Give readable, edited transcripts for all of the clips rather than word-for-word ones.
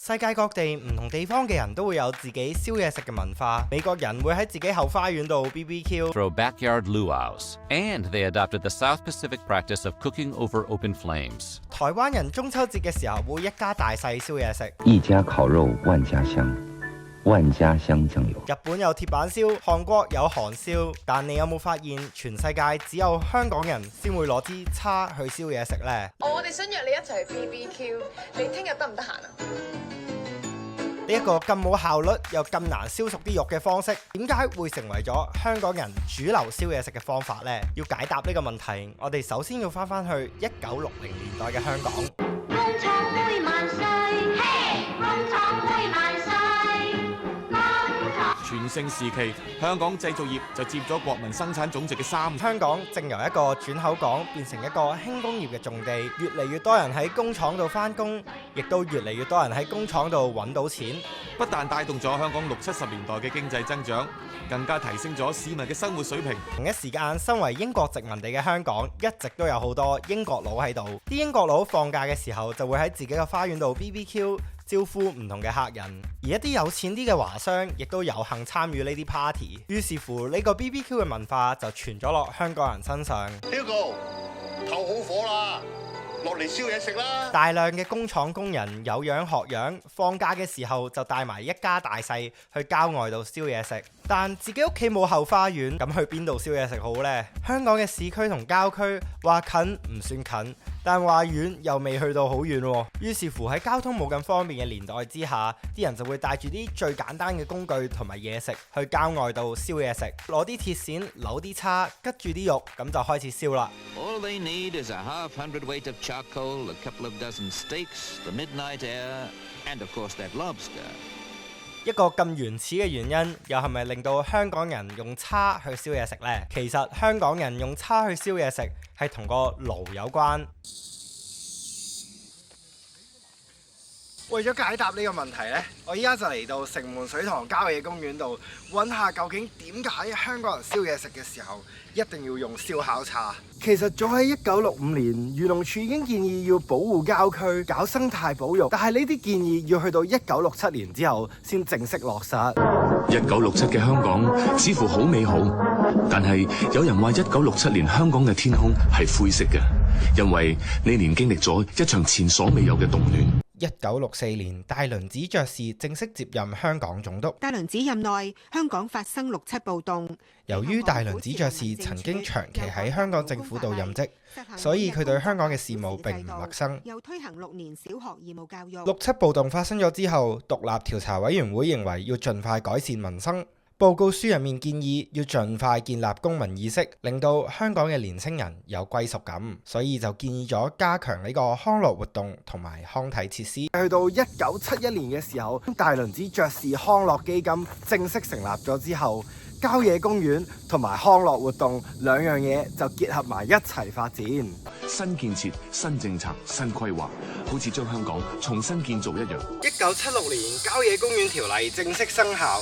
世界各地唔同地方嘅人都會有自己燒嘢食嘅文化。美國人會喺自己後花園度 BBQ， throw backyard luau's, and they adopted the South Pacific practice of cooking over open flames. 台灣人中秋節嘅時候會一家大細燒嘢食，一家烤肉萬家香，萬家香醬油。日本有鐵板燒，韓國有韓燒，但你有冇發現全世界只有香港人先會攞支叉去燒嘢食呢？我哋想約你一齊去 BBQ， 你聽日得唔得閒啊？呢一個咁冇效率又咁難燒熟啲肉嘅方式，點解會成為咗香港人主流燒嘢食嘅方法呢？要解答呢個問題，我哋首先要翻返去1960年代嘅香港。工廠每萬歲，嘿！工廠每萬歲，工廠。全盛時期，香港製造業就佔咗國民生產總值嘅3。香港正由一個轉口港變成一個輕工業嘅重地，越嚟越多人喺工廠度返工，亦都越嚟越多人喺工廠度揾到錢。不但帶動咗香港60、70年代嘅經濟增長，更加提升咗市民嘅生活水平。同一時間，身為英國殖民地嘅香港，一直都有好多英國佬喺度。啲英國佬放假嘅時候，就會喺自己嘅花園度 BBQ， 招呼唔同嘅客人。而一啲有錢啲嘅華商，亦都有幸參與呢啲 party。於是乎，呢個 BBQ 嘅文化就傳咗落香港人身上。Hugo，頭好火啦！落嚟燒嘢食啦！大量嘅工廠工人有樣學樣，放假嘅時候就帶埋一家大細去郊外度燒嘢食。但自己屋企冇後花園，咁去邊度燒嘢食好呢？香港嘅市區同郊區話近唔算近，但話遠又未去到好遠喎。於是乎喺交通冇咁方便嘅年代之下，啲人就會帶住啲最簡單嘅工具同埋嘢食去郊外度燒嘢食，攞啲鐵線扭啲叉，吉住啲肉，咁就開始燒啦。All they need is a half hundredweight of charcoal, a couple of dozen steaks, the midnight air, and of course that lobster. 一個咁原始嘅原因，又係咪令到香港人用叉去燒嘢食呢？其實香港人用叉去燒嘢食係同個爐有關。為咗解答呢個問題呢，我依家就嚟到城門水塘郊野公園度揾下究竟點解香港人燒嘢食嘅時候一定要用燒烤叉。其實早喺1965年，漁農署已經建議要保護郊區、搞生態保育，但係呢啲建議要去到1967年之後先正式落實。1967嘅香港似乎好美好，但係有人話1967年香港嘅天空係灰色嘅，因為呢年經歷咗一場前所未有嘅動亂。1964年，大輪子爵士正式接任香港總督。大輪子任內，香港發生6·7暴動。由於大輪子爵士曾經長期喺香港政府度任職，所以佢對香港嘅事務並唔陌生。又推行6年小學義務教育。6·7暴動發生咗之後，獨立調查委員會認為要盡快改善民生。報告書入面建議要盡快建立公民意識，令到香港嘅年青人有歸屬感，所以就建議咗加強呢個康樂活動同埋康體設施。去到1971年嘅時候，大輪子爵士康樂基金正式成立咗之後，郊野公園同埋康樂活動兩樣嘢就結合埋一齊發展。新建設、新政策、新規劃，好似將香港重新建造一樣。1976年郊野公園條例正式生效。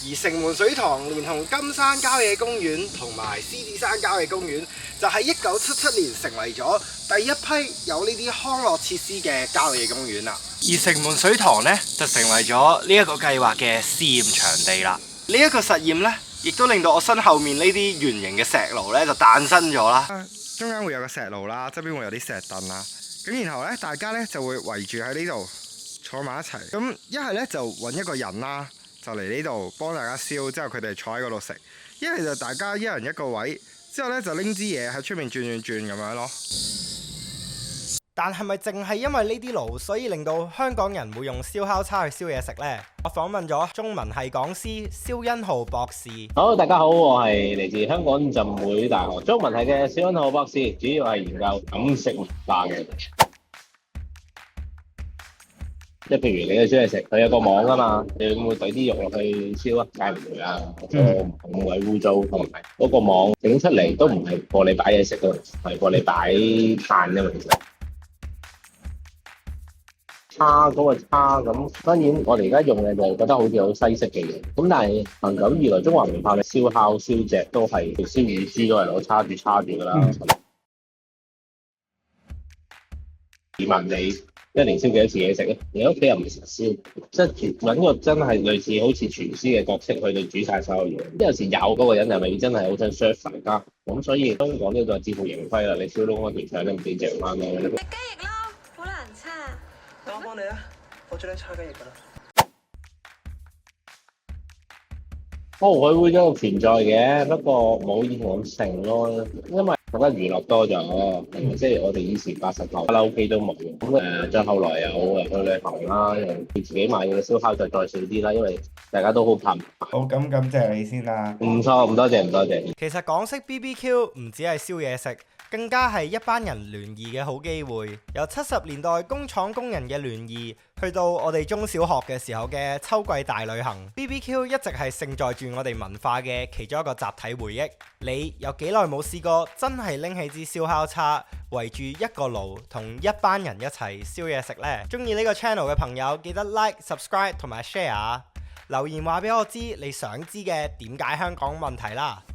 而城門水塘連同金山郊野公園同埋獅子山郊野公園，就喺1977年成為咗第一批有呢啲康樂設施嘅郊野公園啦。而城門水塘呢，就成為咗呢一個計劃嘅試驗場地啦。呢一個實驗呢，亦都令到我身後面呢啲圓形嘅石爐呢，就誕生咗啦。中間會有個石爐啦，側邊會有啲石凳啦。咁然後呢，大家呢就會圍住喺呢度坐埋一齊。咁一係呢，就揾一個人啦。就嚟呢度幫大家燒，之後佢哋坐喺嗰度食。一係就大家一人一個位，之後呢就拎支嘢喺出面轉咁樣咯。但係咪淨係因為呢啲爐，所以令到香港人會用燒烤叉去燒嘢食呢？我訪問咗中文系講師蕭欣浩博士。好，大家好，我係嚟自香港浸會大學中文系嘅蕭欣浩博士，主要係研究飲食文化嘅。即係譬如你嘅燒嘢食，佢有個網啊嘛，你會唔會懟啲肉落去燒啊？梗係唔會啦，個網鬼污糟，同埋嗰個網整出嚟都唔係過你擺嘢食嘅，係過你擺炭啫嘛。其實叉嗰個叉咁，當然我哋而家用嘅就覺得好似好西式嘅嘢，咁但係恒久以來中華文化嘅燒烤、燒隻都係燒乳豬都係攞叉住㗎啦。問你一年燒幾多次嘢食咧？你屋企又唔係實燒，即係揾個真係類似好似廚師嘅角色去到煮晒所有嘢。有時有嗰個人又未真係好想 serve 大家，咁所以香港呢個自負盈虧啦。你燒燶嗰條腸都唔知剩翻咩？雞翼咯，好難叉。我幫你啊，我最叻叉雞翼㗎啦。開會會都存在嘅，不過冇以前咁盛咯，因為覺得娛樂多咗，即係我哋以前80後卡拉 OK 都冇，咁再後來有去旅行啦，自己買嘅燒烤就再少啲啦，因為大家都好怕。好，咁感謝你先啦。唔錯，唔多謝，唔多謝。其實港式 BBQ 唔止係燒嘢食，更加係一班人聯誼嘅好機會。由70年代工廠工人嘅聯誼，去到我哋中小學嘅時候嘅秋季大旅行 ，BBQ 一直係盛載住我哋文化嘅其中一個集體回憶。你有幾耐冇試過真係拎起支燒烤叉，圍住一個爐同一班人一齊燒嘢食呢？中意呢個 channel 嘅朋友記得 like、subscribe 同埋 share，留言話俾我知你想知嘅點解香港問題啦〜